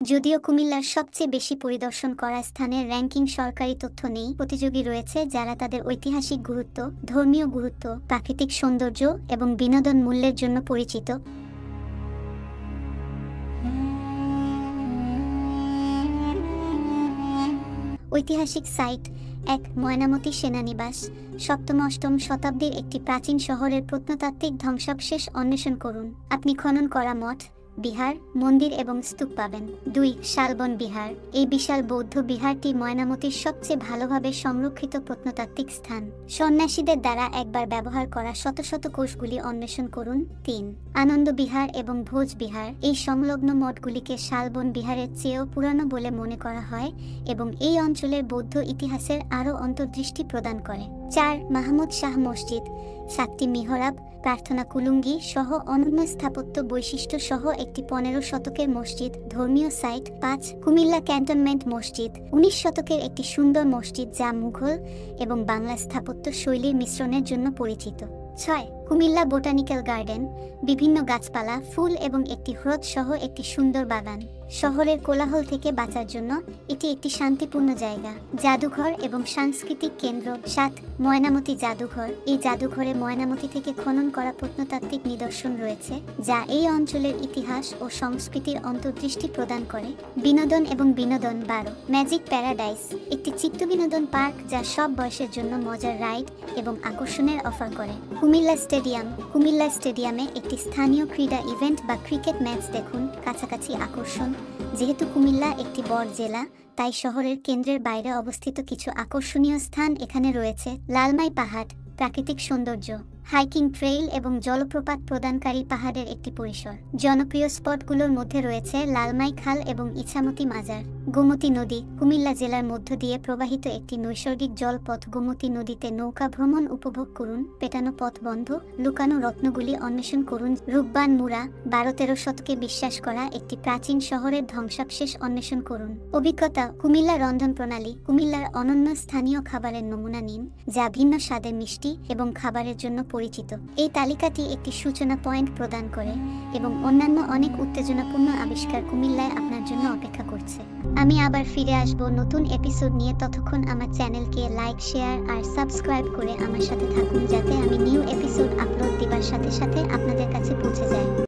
যদিও কুমিল্লার সবচেয়ে বেশি পরিদর্শন করা স্থানের র্যাঙ্কিং সরকারি তথ্য নেই, প্রতিযোগী রয়েছে যারা তাদের ঐতিহাসিক গুরুত্ব, ধর্মীয় গুরুত্ব, প্রাকৃতিক সৌন্দর্য এবং বিনোদন মূল্যের জন্য পরিচিত। ঐতিহাসিক সাইট ১. ময়নামতি সেনানিবাস। সপ্তম-অষ্টম শতাব্দীর একটি প্রাচীন শহরের প্রত্নতাত্ত্বিক ধ্বংসাবশেষ অন্বেষণ করুন। আপনি খনন করা মঠ, বিহার, মন্দির এবং স্তূপ পাবেন। ২. শালবন বিহার। এই বিশাল বৌদ্ধ বিহারটি ময়নামতির সবচেয়ে ভালোভাবে সংরক্ষিত প্রত্নতাত্ত্বিক স্থান। সন্ন্যাসীদের দ্বারা একবার ব্যবহার করা শত শত কোষগুলি অন্বেষণ করুন। ৩. আনন্দ বিহার এবং ভোজ বিহার। এই সংলগ্ন মঠগুলিকে শালবন বিহারের চেয়েও পুরানো বলে মনে করা হয় এবং এই অঞ্চলের বৌদ্ধ ইতিহাসের আরও অন্তর্দৃষ্টি প্রদান করে। ৪. মাহমুদ শাহ মসজিদ। ৭টি মিহরাব, প্রার্থনা কুলুঙ্গি সহ অনন্য স্থাপত্য বৈশিষ্ট্য সহ একটি ১৫ শতকের মসজিদ। ধর্মীয় সাইট ৫. কুমিল্লা ক্যান্টনমেন্ট মসজিদ। ১৯ শতকের একটি সুন্দর মসজিদ যা মুঘল এবং বাংলা স্থাপত্য শৈলীর মিশ্রণের জন্য পরিচিত। ৬. Comilla botanical garden. বিভিন্ন গাছপালা, ফুল এবং একটি হ্রদ সহ একটি সুন্দর বাগান। শহরের কোলাহল থেকে বাঁচার জন্য এটি একটি শান্তিপূর্ণ জায়গা। জাদুঘর এবং সাংস্কৃতিক কেন্দ্র। ৭. ময়নামতি জাদুঘর। এই জাদুঘরে ময়নামতি থেকে খনন করা প্রত্নতাত্ত্বিক নিদর্শন রয়েছে যা এই অঞ্চলের ইতিহাস ও সংস্কৃতির অন্তর্দৃষ্টি প্রদান করে। বিনোদন এবং বিনোদন ১২. Magic paradise. একটি চিত্তবিনোদন পার্ক যা সব বয়সের জন্য মজার রাইড এবং আকর্ষণের অফার করে। কুমিল্লা স্টেডিয়াম। কুমিল্লা স্টেডিয়ামে একটি স্থানীয় ক্রীড়া ইভেন্ট বা ক্রিকেট ম্যাচ দেখুন। কাছাকাছি আকর্ষণ। যেহেতু কুমিল্লা একটি বড় জেলা, তাই শহরের কেন্দ্রের বাইরে অবস্থিত কিছু আকর্ষণীয় স্থান এখানে রয়েছে। লালমাই পাহাড়। প্রাকৃতিক সৌন্দর্য, হাইকিং ট্রেইল এবং জলপ্রপাত প্রদানকারী পাহাড়ের একটি পরিসর। জনপ্রিয় স্পটগুলোর মধ্যে রয়েছে লালমাই খাল এবং ইছামতি মাজার। গোমতী নদী। কুমিল্লা জেলার মধ্য দিয়ে প্রবাহিত একটি নৈসর্গিক জলপথ। গোমতী নদীতে নৌকা ভ্রমণ উপভোগ করুন। পেটানো পথ বন্ধ, লুকানো রত্নগুলি অন্বেষণ করুন। রূপবান মুরা। ১২-১৩ শতকে বিশ্বাস করা একটি প্রাচীন শহরের ধ্বংসাবশেষ অন্বেষণ করুন। অভিজ্ঞতা। কুমিল্লা রন্ধন প্রণালী। কুমিল্লার অনন্য স্থানীয় খাবারের নমুনা নিন যা ভিন্ন স্বাদের মিষ্টি এবং খাবারের জন্য পরিচিত। এই তালিকাটি একটি সূচনা পয়েন্ট প্রদান করে এবং অন্যান্য অনেক উত্তেজনাপূর্ণ আবিষ্কার কুমিল্লায় আপনার জন্য অপেক্ষা করছে। আমি আবার ফিরে আসব নতুন এপিসোড নিয়ে। ততক্ষণ আমার চ্যানেলকে লাইক, শেয়ার আর সাবস্ক্রাইব করে আমার সাথে থাকুন যাতে আমি নিউ এপিসোড আপলোড দেবার সাথে সাথে আপনাদের কাছে পৌঁছে যায়।